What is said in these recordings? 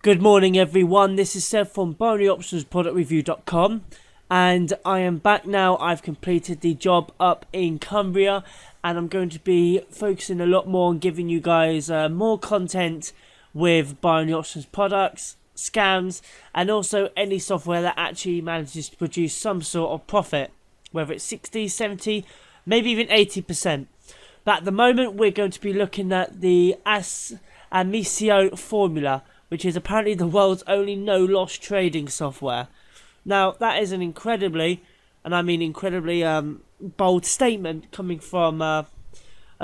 Good morning everyone, this is Seth from BinaryOptionsProductReview.com and I am back now. I've completed the job up in Cumbria and I'm going to be focusing a lot more on giving you guys more content with binary options products, scams, and also any software that actually manages to produce some sort of profit, whether it's 60, 70, maybe even 80%. But at the moment we're going to be looking at the Amissio Formula, which is apparently the world's only no-loss trading software. Now, that is an incredibly, and I mean incredibly, bold statement coming from a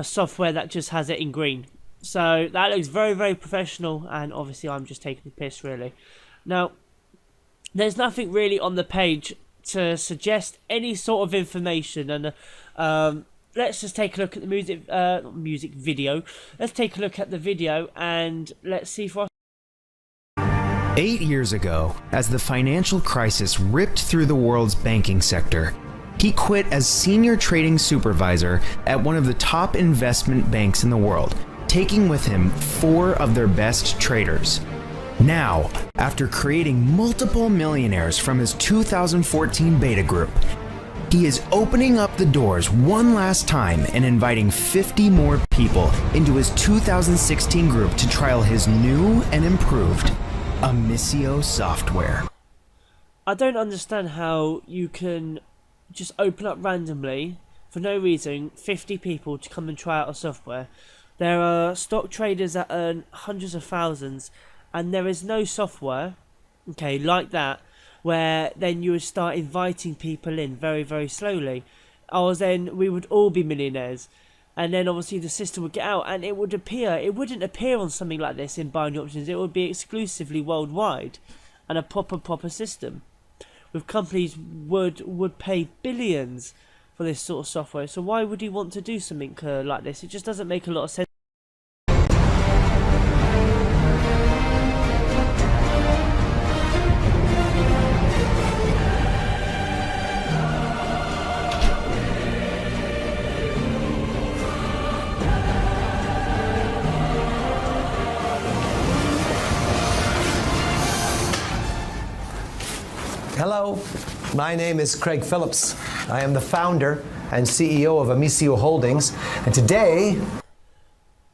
software that just has it in green. So that looks very, very professional, and obviously I'm just taking the piss, really. Now, there's nothing really on the page to suggest any sort of information, and let's just take a look at the music video. Let's take a look at the video, and let's see for 8 years ago, as the financial crisis ripped through the world's banking sector, he quit as senior trading supervisor at one of the top investment banks in the world, taking with him 4 of their best traders. Now, after creating multiple millionaires from his 2014 beta group, he is opening up the doors one last time and inviting 50 more people into his 2016 group to trial his new and improved Amissio software. I don't understand how you can just open up randomly, for no reason, 50 people to come and try out a software. There are stock traders that earn hundreds of thousands, and there is no software, okay, like that, where then you would start inviting people in very, very slowly. Or then we would all be millionaires. And then obviously the system would get out and it would appear. It wouldn't appear on something like this in binary options. It would be exclusively worldwide and a proper system. With companies would pay billions for this sort of software. So why would you want to do something like this? It just doesn't make a lot of sense. Hello, my name is Craig Phillips. I am the founder and CEO of Amissio Holdings, and today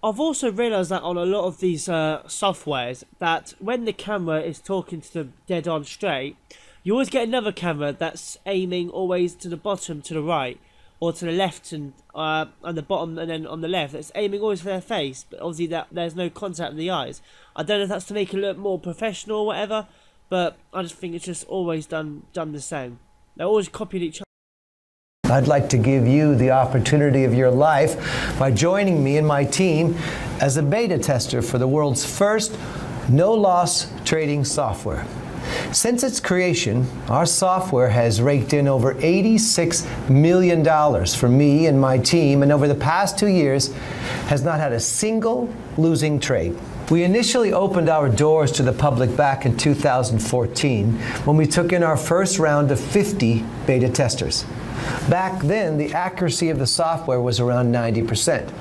I've also realised that on a lot of these softwares, that when the camera is talking to them dead on straight, you always get another camera that's aiming always to the bottom, to the right, or to the left and on the bottom and then on the left. It's aiming always for their face, but obviously there's no contact with the eyes. I don't know if that's to make it look more professional or whatever, but I just think it's just always done the same. They're always copied each other. I'd like to give you the opportunity of your life by joining me and my team as a beta tester for the world's first no-loss trading software. Since its creation, our software has raked in over $86 million for me and my team, and over the past 2 years has not had a single losing trade. We initially opened our doors to the public back in 2014 when we took in our first round of 50 beta testers. Back then, the accuracy of the software was around 90%,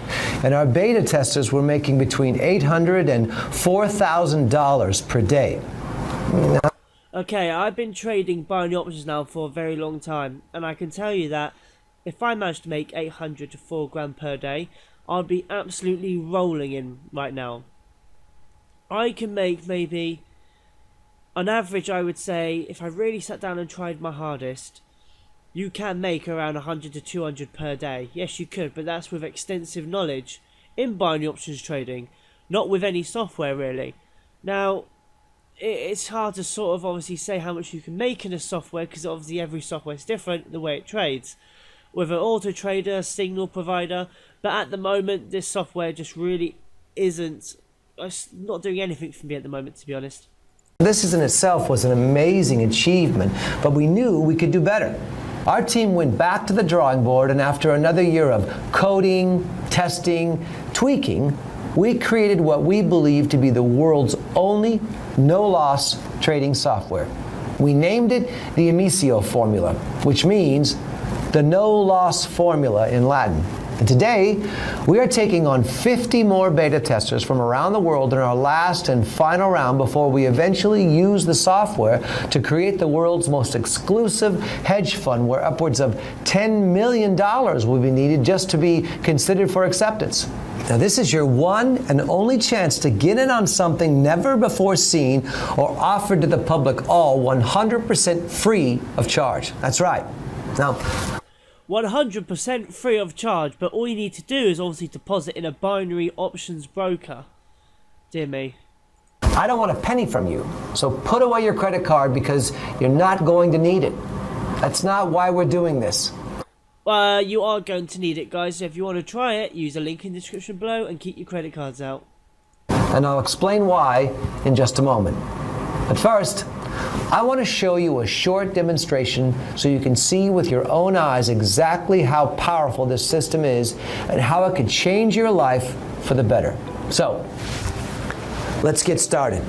and our beta testers were making between $800 and $4,000 per day. Okay, I've been trading binary options now for a very long time, and I can tell you that if I managed to make 800 to 4 grand per day, I'd be absolutely rolling in right now. I can make maybe, on average I would say, if I really sat down and tried my hardest, you can make around 100 to 200 per day. Yes, you could, but that's with extensive knowledge in binary options trading, not with any software really. Now, it's hard to sort of obviously say how much you can make in a software, because obviously every software is different the way it trades. With an auto trader, signal provider, but at the moment this software just really isn't. It's not doing anything for me at the moment, to be honest. This in itself was an amazing achievement, but we knew we could do better. Our team went back to the drawing board, and after another year of coding, testing, tweaking, we created what we believe to be the world's only no-loss trading software. We named it the Amissio Formula, which means the no-loss formula in Latin. And today, we are taking on 50 more beta testers from around the world in our last and final round before we eventually use the software to create the world's most exclusive hedge fund where upwards of $10 million will be needed just to be considered for acceptance. Now, this is your one and only chance to get in on something never before seen or offered to the public, all 100% free of charge. That's right. Now, 100% free of charge, but all you need to do is obviously deposit in a binary options broker. Dear me. I don't want a penny from you, so put away your credit card because you're not going to need it. That's not why we're doing this. You are going to need it, guys, so if you want to try it, use the link in the description below and keep your credit cards out. And I'll explain why in just a moment. But first, I want to show you a short demonstration so you can see with your own eyes exactly how powerful this system is and how it could change your life for the better. So, let's get started.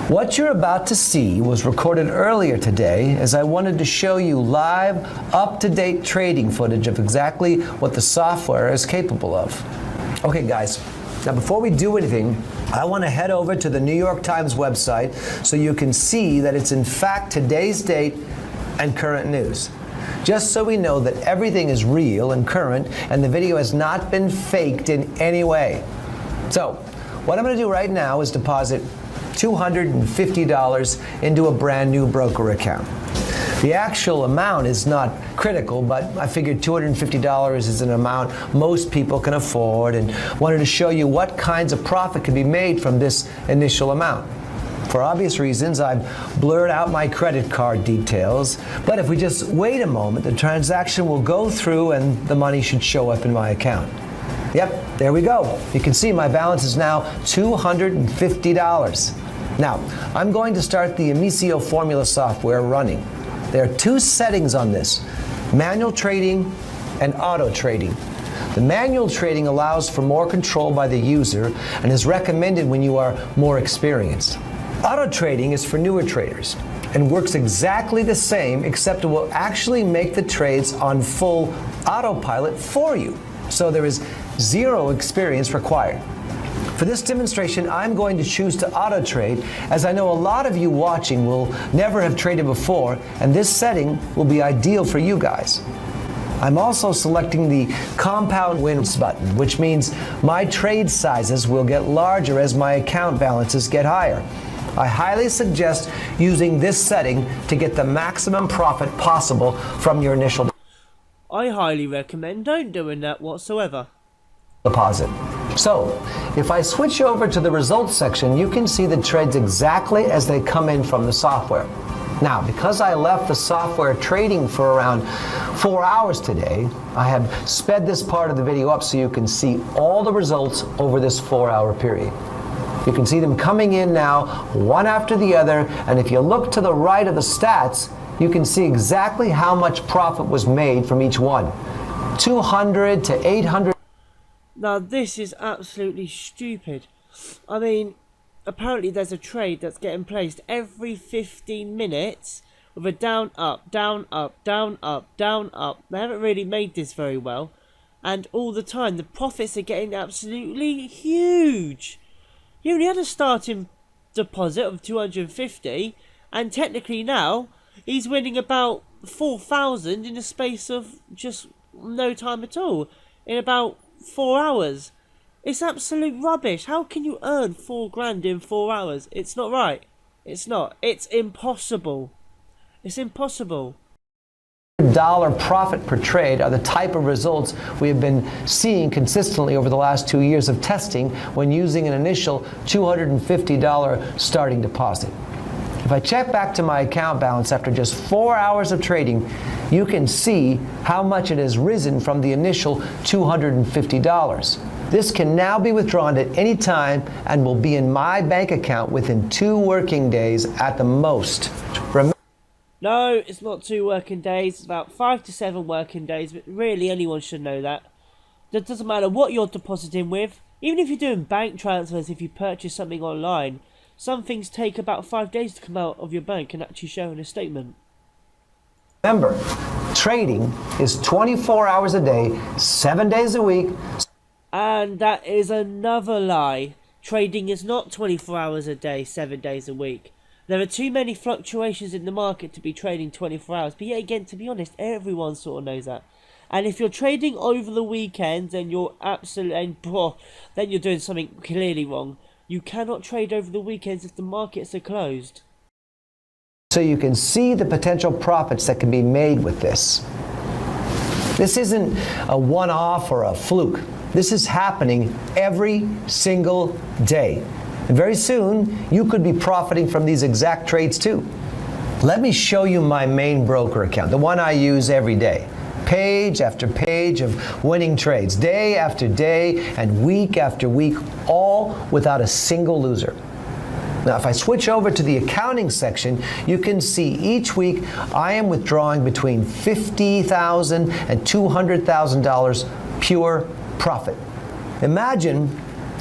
What you're about to see was recorded earlier today as I wanted to show you live, up-to-date trading footage of exactly what the software is capable of. Okay, guys. Now, before we do anything, I want to head over to the New York Times website so you can see that it's in fact today's date and current news. Just so we know that everything is real and current and the video has not been faked in any way. So, what I'm going to do right now is deposit $250 into a brand new broker account. The actual amount is not critical, but I figured $250 is an amount most people can afford and wanted to show you what kinds of profit can be made from this initial amount. For obvious reasons, I've blurred out my credit card details, but if we just wait a moment, the transaction will go through and the money should show up in my account. Yep, there we go. You can see my balance is now $250. Now, I'm going to start the Amissio Formula software running. There are two settings on this, manual trading and auto trading. The manual trading allows for more control by the user and is recommended when you are more experienced. Auto trading is for newer traders and works exactly the same, except it will actually make the trades on full autopilot for you. So there is zero experience required. For this demonstration, I'm going to choose to auto trade, as I know a lot of you watching will never have traded before, and this setting will be ideal for you guys. I'm also selecting the compound wins button, which means my trade sizes will get larger as my account balances get higher. I highly suggest using this setting to get the maximum profit possible from your initial I highly recommend don't doing that whatsoever. Deposit. So, if I switch over to the results section, you can see the trades exactly as they come in from the software. Now, because I left the software trading for around 4 hours today, I have sped this part of the video up so you can see all the results over this 4-hour period. You can see them coming in now, one after the other, and if you look to the right of the stats, you can see exactly how much profit was made from each one. 200 to 800. Now this is absolutely stupid. I mean, apparently there's a trade that's getting placed every 15 minutes with a down, up, down, up, down, up, down, up. They haven't really made this very well. And all the time the profits are getting absolutely huge. You only had a starting deposit of 250 and technically now he's winning about 4,000 in the space of just no time at all. In about 4 hours. It's absolute rubbish. How can you earn 4 grand in 4 hours? It's not right. It's not. It's impossible. It's impossible. Dollar profit per trade are the type of results we have been seeing consistently over the last 2 years of testing when using an initial $250 starting deposit. If I check back to my account balance after just 4 hours of trading, you can see how much it has risen from the initial $250. This can now be withdrawn at any time and will be in my bank account within 2 working days at the most. No, it's not 2 working days. It's about 5 to 7 working days, but really anyone should know that. It doesn't matter what you're depositing with. Even if you're doing bank transfers, if you purchase something online, some things take about 5 days to come out of your bank and actually show in a statement. Remember, Trading is 24 hours a day, 7 days a week. And that is another lie. Trading is not 24 hours a day, 7 days a week. There are too many fluctuations in the market to be trading 24 hours. But yet again, to be honest, everyone sort of knows that. And if you're trading over the weekends, then you're then you're doing something clearly wrong. You cannot trade over the weekends if the markets are closed. So you can see the potential profits that can be made with this. This isn't a one-off or a fluke. This is happening every single day. And very soon, you could be profiting from these exact trades too. Let me show you my main broker account, the one I use every day. Page after page of winning trades, day after day and week after week, all without a single loser. Now, if I switch over to the accounting section, you can see each week I am withdrawing between $50,000 and $200,000 pure profit. Imagine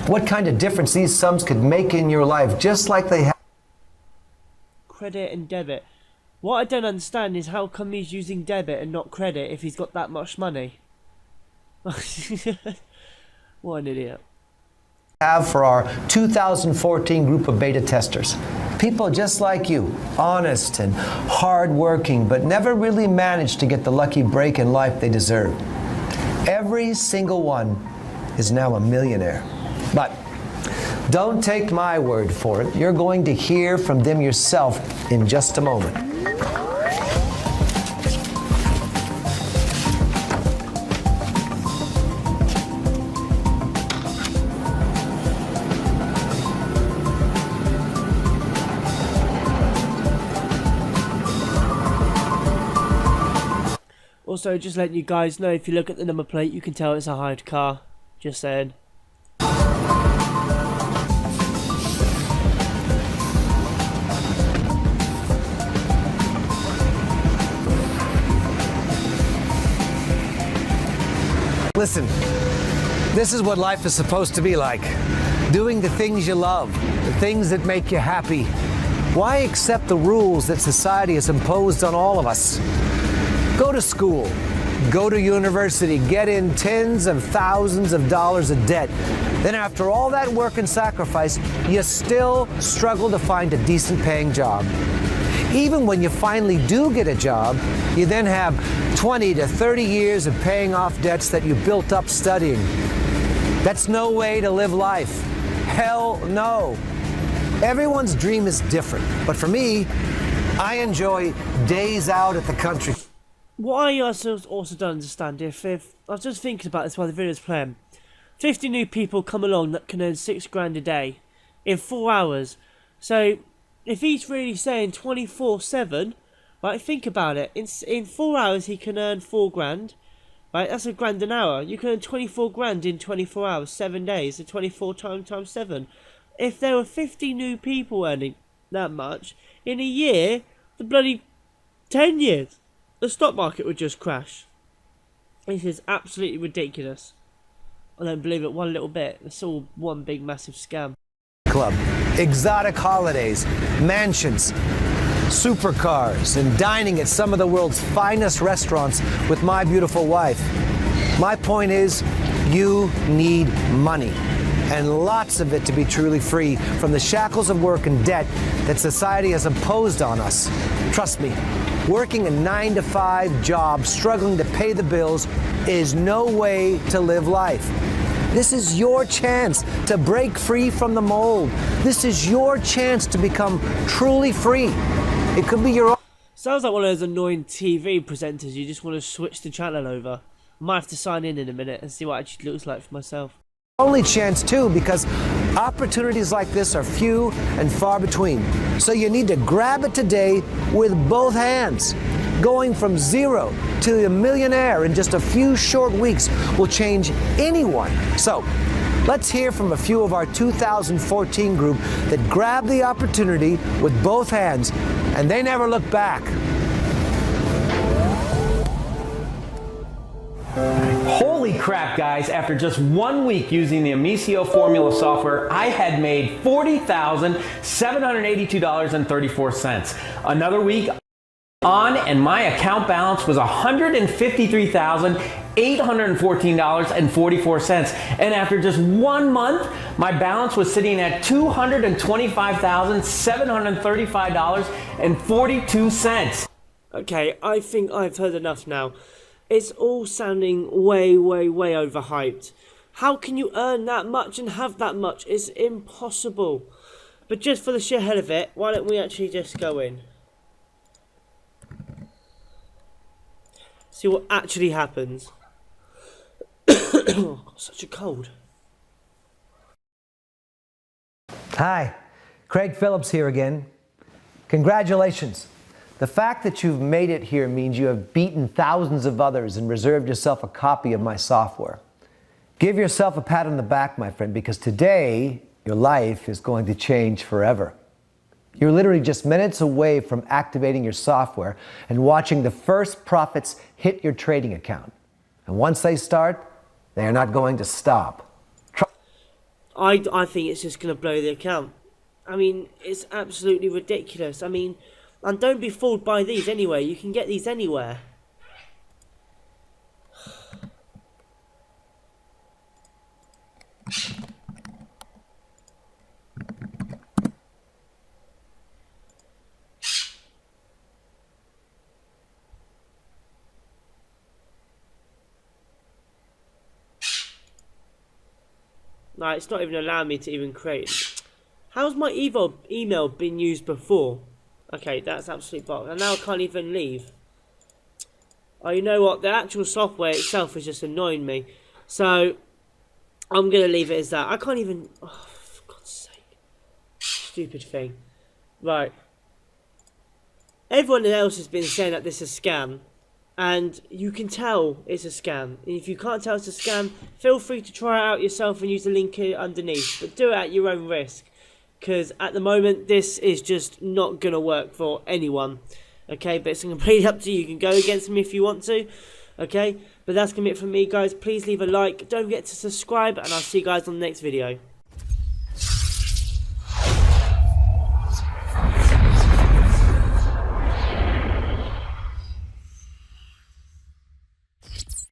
what kind of difference these sums could make in your life, just like they have. Credit and debit. What I don't understand is how come he's using debit and not credit if he's got that much money. What an idiot. Have for our 2014 group of beta testers. People just like you, honest and hardworking, but never really managed to get the lucky break in life they deserve. Every single one is now a millionaire. But don't take my word for it. You're going to hear from them yourself in just a moment. Also, just letting you guys know, if you look at the number plate, you can tell it's a hired car. Just saying. Listen, this is what life is supposed to be like. Doing the things you love, the things that make you happy. Why accept the rules that society has imposed on all of us? Go to school, go to university, get in tens of thousands of dollars of debt. Then after all that work and sacrifice, you still struggle to find a decent paying job. Even when you finally do get a job, you then have 20 to 30 years of paying off debts that you built up studying. That's no way to live life. Hell no. Everyone's dream is different, but for me, I enjoy days out at the country. What I also don't understand, if I was just thinking about this while the video's playing, 50 new people come along that can earn $6 a day in 4 hours. So if he's really saying 24/7, right? Think about it. In 4 hours he can earn $4 right? That's $1 an hour. You can earn 24 grand in 24 hours, 7 days. So 24 times 7. If there were 50 new people earning that much in a year, the bloody 10 years. The stock market would just crash. This is absolutely ridiculous. I don't believe it one little bit. It's all one big massive scam. Club, exotic holidays, mansions, supercars, and dining at some of the world's finest restaurants with my beautiful wife. My point is, you need money, and lots of it to be truly free from the shackles of work and debt that society has imposed on us. Trust me. Working a 9-to-5 job, struggling to pay the bills, is no way to live life. This is your chance to break free from the mold. This is your chance to become truly free. It could be your own. Sounds like one of those annoying TV presenters. You just want to switch the channel over. I might have to sign in a minute and see what it actually looks like for myself. Only chance too, because opportunities like this are few and far between. So you need to grab it today with both hands. Going from zero to a millionaire in just a few short weeks will change anyone. So let's hear from a few of our 2014 group that grabbed the opportunity with both hands and they never look back. Holy crap, guys, after just 1 week using the Amissio Formula software, I had made $40,782.34. Another week, on, and my account balance was $153,814.44. And after just 1 month, my balance was sitting at $225,735.42. Okay, I think I've heard enough now. It's all sounding way, way, way overhyped. How can you earn that much and have that much? It's impossible. But just for the sheer hell of it, why don't we actually just go in? See what actually happens. Oh, got such a cold. Hi, Craig Phillips here again. Congratulations. The fact that you've made it here means you have beaten thousands of others and reserved yourself a copy of my software. Give yourself a pat on the back, my friend, because today your life is going to change forever. You're literally just minutes away from activating your software and watching the first profits hit your trading account. And once they start, they are not going to stop. I think it's just going to blow the account. I mean, it's absolutely ridiculous. I mean, and don't be fooled by these anyway. You can get these anywhere. No, it's not even allowing me to even create. How's my email been used before? Okay, that's absolute box. And now I can't even leave. Oh, you know what? The actual software itself is just annoying me. So, I'm going to leave it as that. I can't even... Oh, for God's sake. Stupid thing. Right. Everyone else has been saying that this is a scam. And you can tell it's a scam. And if you can't tell it's a scam, feel free to try it out yourself and use the link here underneath. But do it at your own risk. Because at the moment, this is just not going to work for anyone. Okay, but it's completely up to you. You can go against me if you want to. Okay, but that's going to be it from me, guys. Please leave a like. Don't forget to subscribe. And I'll see you guys on the next video.